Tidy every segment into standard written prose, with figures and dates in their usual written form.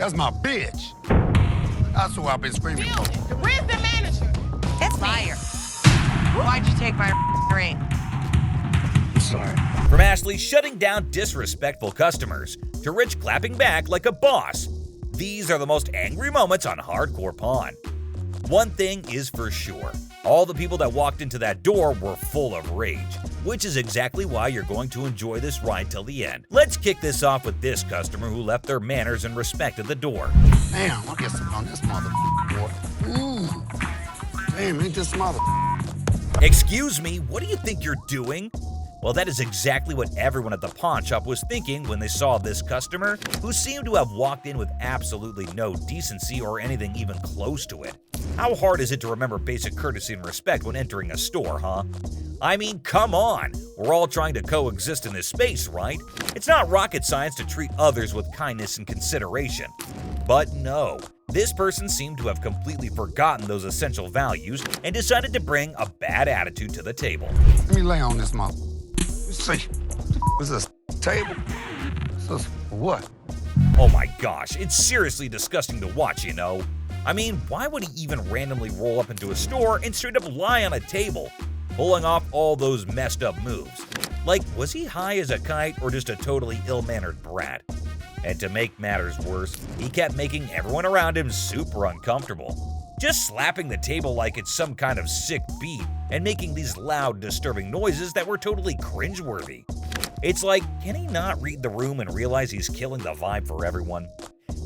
That's my bitch. That's who I've been screaming for. Where's the manager? It's liar. Why'd you take my ring? I'm sorry. From Ashley shutting down disrespectful customers to Rich clapping back like a boss, these are the most angry moments on Hardcore Pawn. One thing is for sure, all the people that walked into that door were full of rage, which is exactly why you're going to enjoy this ride till the end. Let's kick this off with this customer who left their manners and respect at the door. Damn, I get some on this motherfucker. Damn, ain't this mother. Excuse me, what do you think you're doing? Well, that is exactly what everyone at the pawn shop was thinking when they saw this customer, who seemed to have walked in with absolutely no decency or anything even close to it. How hard is it to remember basic courtesy and respect when entering a store, huh? I mean, come on! We're all trying to coexist in this space, right? It's not rocket science to treat others with kindness and consideration. But no, this person seemed to have completely forgotten those essential values and decided to bring a bad attitude to the table. Let me lay on this mother. Let's see. Is this a table? This is what? Oh my gosh, it's seriously disgusting to watch, you know? I mean, why would he even randomly roll up into a store and straight up lie on a table, pulling off all those messed up moves? Like, was he high as a kite or just a totally ill-mannered brat? And to make matters worse, he kept making everyone around him super uncomfortable. Just slapping the table like it's some kind of sick beat and making these loud, disturbing noises that were totally cringeworthy. It's like, can he not read the room and realize he's killing the vibe for everyone?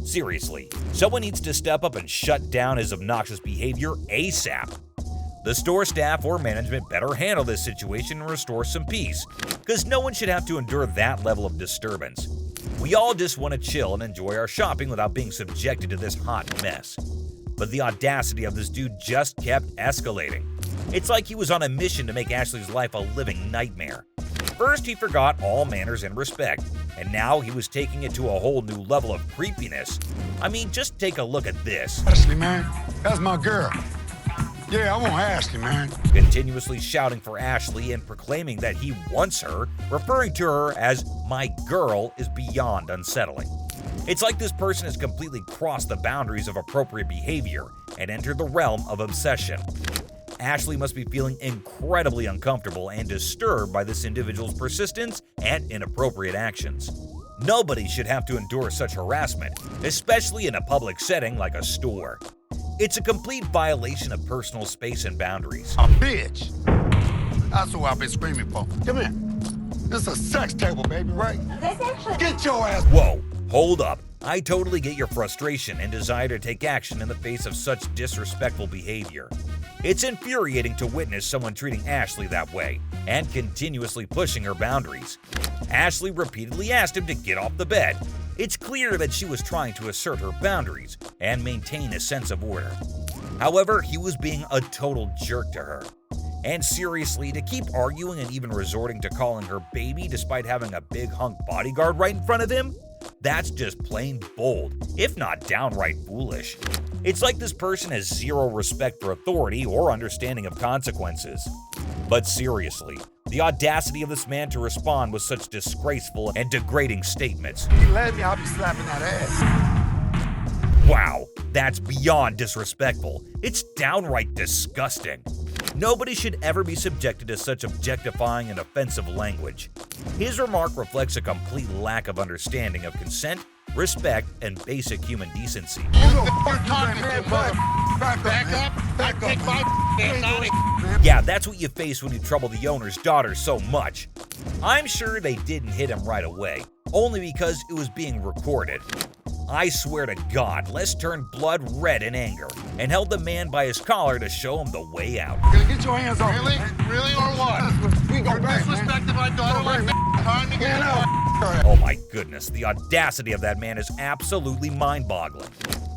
Seriously, someone needs to step up and shut down his obnoxious behavior ASAP. The store staff or management better handle this situation and restore some peace, because no one should have to endure that level of disturbance. We all just want to chill and enjoy our shopping without being subjected to this hot mess. But the audacity of this dude just kept escalating. It's like he was on a mission to make Ashley's life a living nightmare. First, he forgot all manners and respect, and now he was taking it to a whole new level of creepiness. I mean, just take a look at this. Ashley, man. That's my girl. Yeah, I want Ashley, man. Continuously shouting for Ashley and proclaiming that he wants her, referring to her as my girl, is beyond unsettling. It's like this person has completely crossed the boundaries of appropriate behavior and entered the realm of obsession. Ashley must be feeling incredibly uncomfortable and disturbed by this individual's persistence and inappropriate actions. Nobody should have to endure such harassment, especially in a public setting like a store. It's a complete violation of personal space and boundaries. A bitch. That's who I've been screaming for. Come here. This is a sex table, baby, right? Get your ass. Whoa, hold up. I totally get your frustration and desire to take action in the face of such disrespectful behavior. It's infuriating to witness someone treating Ashley that way and continuously pushing her boundaries. Ashley repeatedly asked him to get off the bed. It's clear that she was trying to assert her boundaries and maintain a sense of order. However, he was being a total jerk to her. And seriously, to keep arguing and even resorting to calling her baby despite having a big hunk bodyguard right in front of him? That's just plain bold, if not downright foolish. It's like this person has zero respect for authority or understanding of consequences. But seriously, the audacity of this man to respond with such disgraceful and degrading statements. You let me, I'll be slapping that ass. Wow, that's beyond disrespectful. It's downright disgusting. Nobody should ever be subjected to such objectifying and offensive language. His remark reflects a complete lack of understanding of consent, respect, and basic human decency. Yeah, that's what you face when you trouble the owner's daughter so much. I'm sure they didn't hit him right away, only because it was being recorded. I swear to God, Les turned blood red in anger and held the man by his collar to show him the way out. Get your hands off me. Really or what? We go back, Disrespecting my daughter like time to get out. Oh my goodness, the audacity of that man is absolutely mind-boggling.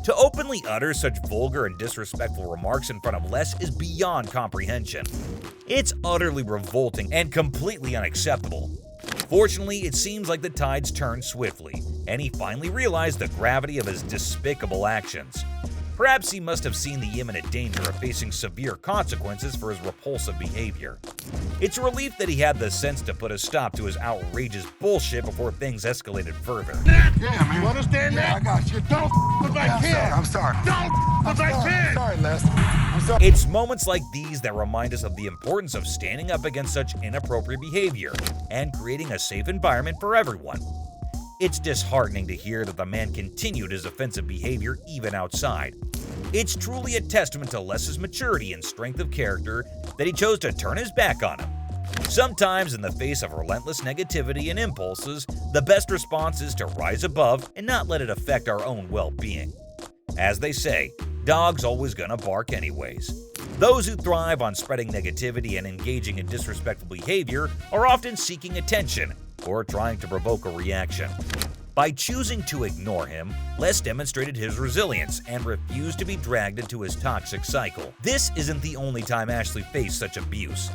To openly utter such vulgar and disrespectful remarks in front of Les is beyond comprehension. It's utterly revolting and completely unacceptable. Fortunately, it seems like the tides turned swiftly, and he finally realized the gravity of his despicable actions. Perhaps he must have seen the imminent danger of facing severe consequences for his repulsive behavior. It's a relief that he had the sense to put a stop to his outrageous bullshit before things escalated further. Yeah, man. You understand Yeah, I that? got you. Don't with my Yeah, kid. I'm sorry. Don't with my kid. Sorry, Les. I'm sorry. It's moments like these that remind us of the importance of standing up against such inappropriate behavior and creating a safe environment for everyone. It's disheartening to hear that the man continued his offensive behavior even outside. It's truly a testament to Les's maturity and strength of character that he chose to turn his back on him. Sometimes, in the face of relentless negativity and impulses, the best response is to rise above and not let it affect our own well-being. As they say, dogs always gonna bark anyways. Those who thrive on spreading negativity and engaging in disrespectful behavior are often seeking attention or trying to provoke a reaction. By choosing to ignore him, Les demonstrated his resilience and refused to be dragged into his toxic cycle. This isn't the only time Ashley faced such abuse.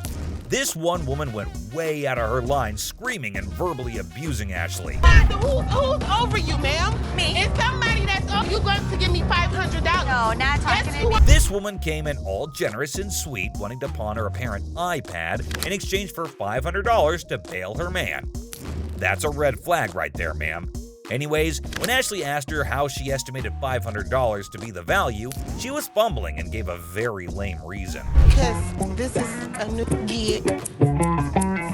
This one woman went way out of her line, screaming and verbally abusing Ashley. Who's over you, ma'am? Me. It's somebody that's over you going to give me $500. No, not talking Yes, to you me. are. This woman came in all generous and sweet, wanting to pawn her apparent iPad in exchange for $500 to bail her man. That's a red flag right there, ma'am. Anyways, when Ashley asked her how she estimated $500 to be the value, she was fumbling and gave a very lame reason. Because this is a new gig.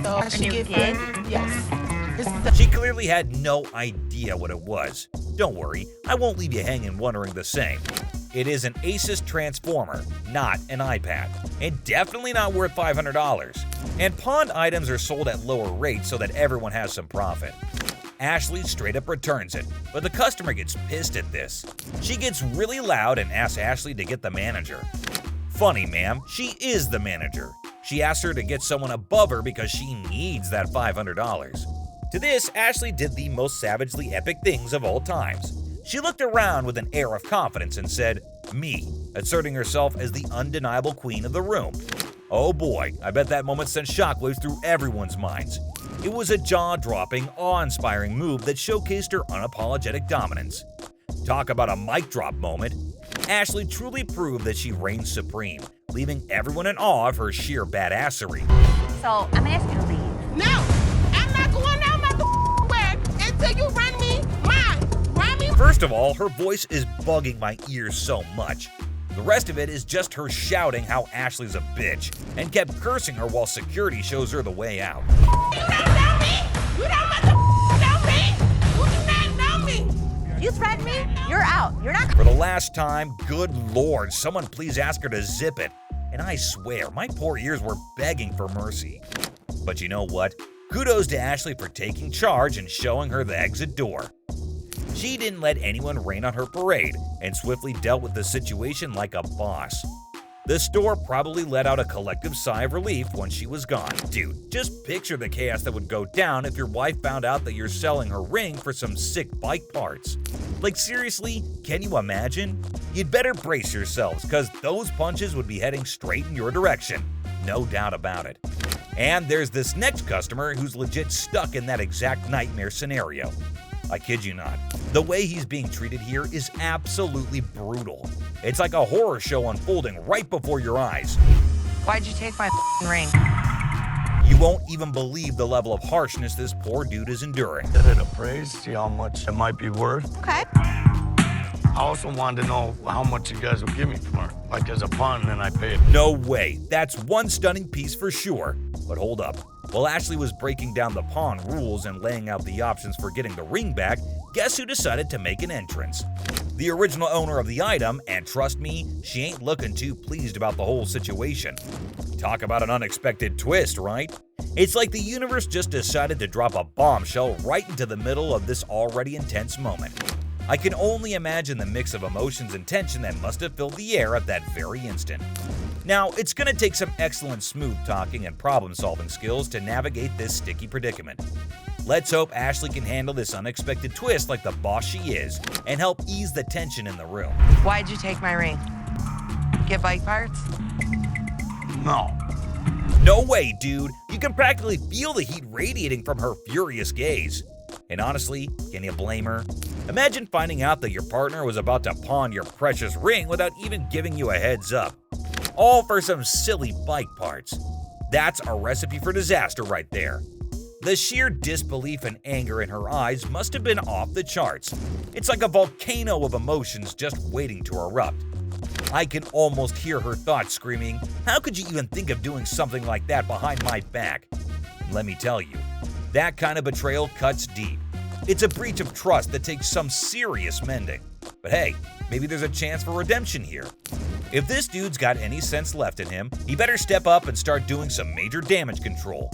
So I should new get gig? Yes. This is a She clearly had no idea what it was. Don't worry, I won't leave you hanging wondering the same. It is an Asus Transformer, not an iPad, and definitely not worth $500. And pawned items are sold at lower rates so that everyone has some profit. Ashley straight up returns it, but the customer gets pissed at this. She gets really loud and asks Ashley to get the manager. Funny, ma'am, she is the manager. She asked her to get someone above her because she needs that $500. To this, Ashley did the most savagely epic things of all times. She looked around with an air of confidence and said, "Me," asserting herself as the undeniable queen of the room. Oh boy, I bet that moment sent shockwaves through everyone's minds. It was a jaw-dropping, awe-inspiring move that showcased her unapologetic dominance. Talk about a mic drop moment. Ashley truly proved that she reigns supreme, leaving everyone in awe of her sheer badassery. So I'm gonna ask you to leave. No, I'm not going down my word until you run me mine. Run me. First of all, her voice is bugging my ears so much. The rest of it is just her shouting how Ashley's a bitch, and kept cursing her while security shows her the way out. You don't know me. You don't know me. You do not know me. You threaten me? You're out. You're not. For the last time, good lord, someone please ask her to zip it. And I swear, my poor ears were begging for mercy. But you know what? Kudos to Ashley for taking charge and showing her the exit door. She didn't let anyone rain on her parade and swiftly dealt with the situation like a boss. The store probably let out a collective sigh of relief when she was gone. Dude, just picture the chaos that would go down if your wife found out that you're selling her ring for some sick bike parts. Like seriously, can you imagine? You'd better brace yourselves, cause those punches would be heading straight in your direction. No doubt about it. And there's this next customer who's legit stuck in that exact nightmare scenario. I kid you not. The way he's being treated here is absolutely brutal. It's like a horror show unfolding right before your eyes. Why'd you take my ring? You won't even believe the level of harshness this poor dude is enduring. Set it appraised, see how much it might be worth. Okay. I also wanted to know how much you guys would give me for it. Like as a pawn, then I pay it. No way, that's one stunning piece for sure. But hold up. While Ashley was breaking down the pawn rules and laying out the options for getting the ring back, guess who decided to make an entrance? The original owner of the item, and trust me, she ain't looking too pleased about the whole situation. Talk about an unexpected twist, right? It's like the universe just decided to drop a bombshell right into the middle of this already intense moment. I can only imagine the mix of emotions and tension that must have filled the air at that very instant. Now, it's gonna take some excellent smooth talking and problem-solving skills to navigate this sticky predicament. Let's hope Ashley can handle this unexpected twist like the boss she is and help ease the tension in the room. Why'd you take my ring? Get bike parts? No. No way, dude. You can practically feel the heat radiating from her furious gaze. And honestly, can you blame her? Imagine finding out that your partner was about to pawn your precious ring without even giving you a heads up. All for some silly bike parts. That's a recipe for disaster right there. The sheer disbelief and anger in her eyes must have been off the charts. It's like a volcano of emotions just waiting to erupt. I can almost hear her thoughts screaming, "How could you even think of doing something like that behind my back?" Let me tell you, that kind of betrayal cuts deep. It's a breach of trust that takes some serious mending. But hey, maybe there's a chance for redemption here. If this dude's got any sense left in him, he better step up and start doing some major damage control.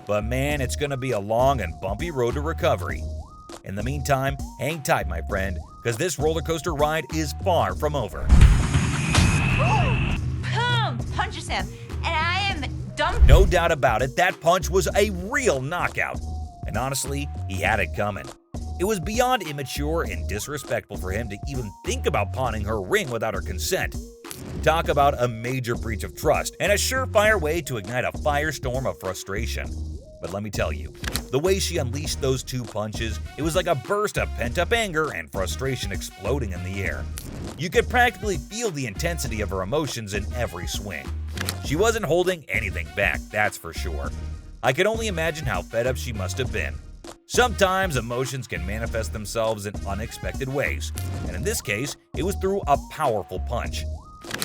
But man, it's gonna be a long and bumpy road to recovery. In the meantime, hang tight, my friend, because this roller coaster ride is far from over. Boom! Punches him. And I am dumb. No doubt about it, that punch was a real knockout. And honestly, he had it coming. It was beyond immature and disrespectful for him to even think about pawning her ring without her consent. Talk about a major breach of trust and a surefire way to ignite a firestorm of frustration. But let me tell you, the way she unleashed those two punches, it was like a burst of pent-up anger and frustration exploding in the air. You could practically feel the intensity of her emotions in every swing. She wasn't holding anything back, that's for sure. I can only imagine how fed up she must have been. Sometimes emotions can manifest themselves in unexpected ways, and in this case, it was through a powerful punch.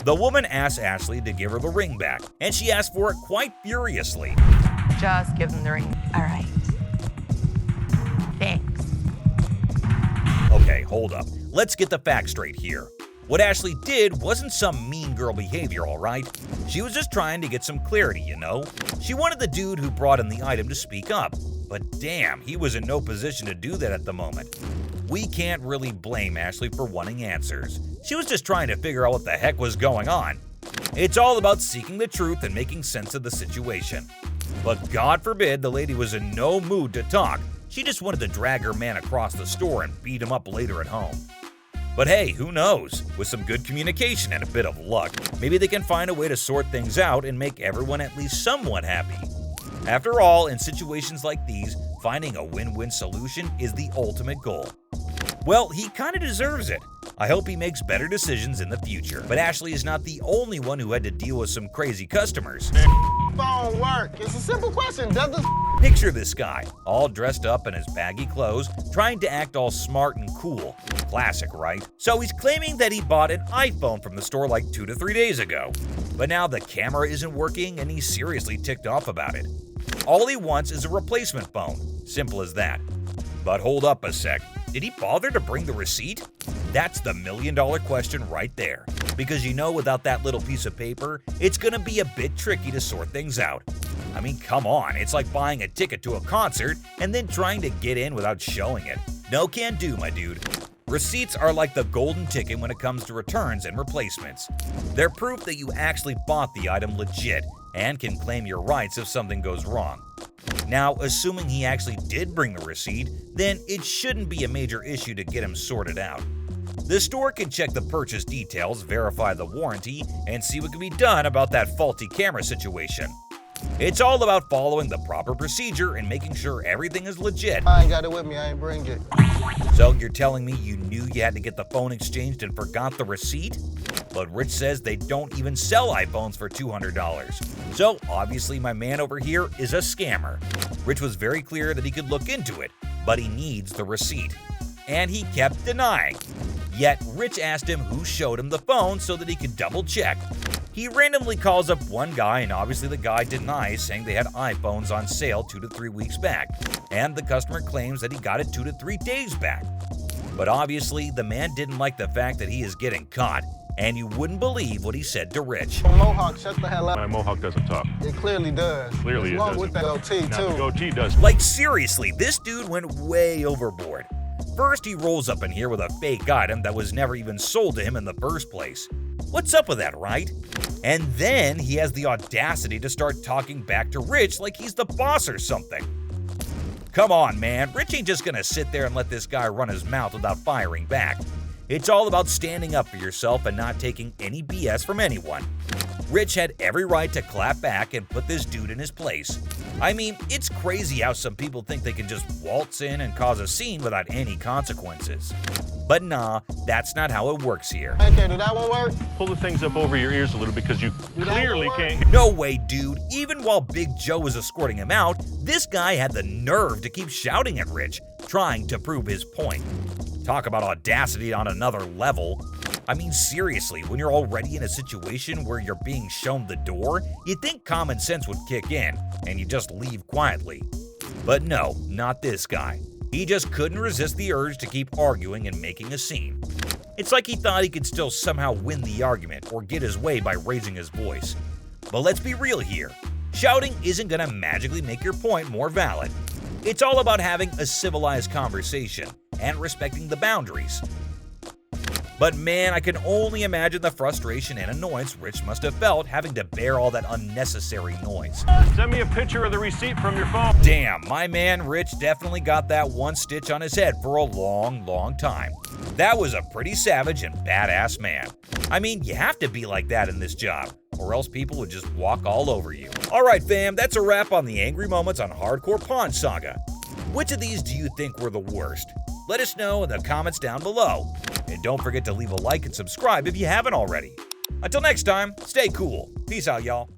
The woman asked Ashley to give her the ring back, and she asked for it quite furiously. Just give them the ring. All right. Thanks. Okay, hold up. Let's get the facts straight here. What Ashley did wasn't some mean girl behavior, alright? She was just trying to get some clarity, you know? She wanted the dude who brought in the item to speak up, but damn, he was in no position to do that at the moment. We can't really blame Ashley for wanting answers. She was just trying to figure out what the heck was going on. It's all about seeking the truth and making sense of the situation. But God forbid the lady was in no mood to talk. She just wanted to drag her man across the store and beat him up later at home. But hey, who knows? With some good communication and a bit of luck, maybe they can find a way to sort things out and make everyone at least somewhat happy. After all, in situations like these, finding a win-win solution is the ultimate goal. Well, he kinda deserves it. I hope he makes better decisions in the future. But Ashley is not the only one who had to deal with some crazy customers. Phone work. It's a simple question. Does the Picture this guy, all dressed up in his baggy clothes, trying to act all smart and cool. Classic, right? So he's claiming that he bought an iPhone from the store like 2 to 3 days ago. But now the camera isn't working and he's seriously ticked off about it. All he wants is a replacement phone. Simple as that. But hold up a sec. Did he bother to bring the receipt? That's the million-dollar question right there. Because you know, without that little piece of paper, it's gonna be a bit tricky to sort things out. I mean, come on, it's like buying a ticket to a concert and then trying to get in without showing it. No can do, my dude. Receipts are like the golden ticket when it comes to returns and replacements. They're proof that you actually bought the item legit and can claim your rights if something goes wrong. Now, assuming he actually did bring the receipt, then it shouldn't be a major issue to get him sorted out. The store can check the purchase details, verify the warranty, and see what can be done about that faulty camera situation. It's all about following the proper procedure and making sure everything is legit. I ain't got it with me. I ain't bring it. So you're telling me you knew you had to get the phone exchanged and forgot the receipt? But Rich says they don't even sell iPhones for $200. So obviously my man over here is a scammer. Rich was very clear that he could look into it, but he needs the receipt. And he kept denying. Yet Rich asked him who showed him the phone so that he could double check. He randomly calls up one guy and obviously the guy denies, saying they had iPhones on sale 2 to 3 weeks back, and the customer claims that he got it 2 to 3 days back. But obviously the man didn't like the fact that he is getting caught, and you wouldn't believe what he said to Rich. Mohawk, shut the hell up. My mohawk doesn't talk. It clearly does. Clearly it Along doesn't. with that goatee, Now, the too. goatee does. Like seriously, this dude went way overboard. First, he rolls up in here with a fake item that was never even sold to him in the first place. What's up with that, right? And then he has the audacity to start talking back to Rich like he's the boss or something. Come on, man. Rich ain't just gonna sit there and let this guy run his mouth without firing back. It's all about standing up for yourself and not taking any BS from anyone. Rich had every right to clap back and put this dude in his place. I mean, it's crazy how some people think they can just waltz in and cause a scene without any consequences. But nah, that's not how it works here. Okay, did that one work? Pull the things up over your ears a little because you Did that clearly one work? can't. No way, dude. Even while Big Joe was escorting him out, this guy had the nerve to keep shouting at Rich, trying to prove his point. Talk about audacity on another level. I mean, seriously, when you're already in a situation where you're being shown the door, you'd think common sense would kick in, and you just leave quietly. But no, not this guy. He just couldn't resist the urge to keep arguing and making a scene. It's like he thought he could still somehow win the argument or get his way by raising his voice. But let's be real here. Shouting isn't gonna magically make your point more valid. It's all about having a civilized conversation and respecting the boundaries. But man, I can only imagine the frustration and annoyance Rich must have felt having to bear all that unnecessary noise. Send me a picture of the receipt from your phone. Damn, my man Rich definitely got that one stitch on his head for a long, long time. That was a pretty savage and badass man. I mean, you have to be like that in this job, or else people would just walk all over you. Alright fam, that's a wrap on the angry moments on Hardcore Pawn Saga. Which of these do you think were the worst? Let us know in the comments down below. And don't forget to leave a like and subscribe if you haven't already. Until next time, stay cool. Peace out, y'all.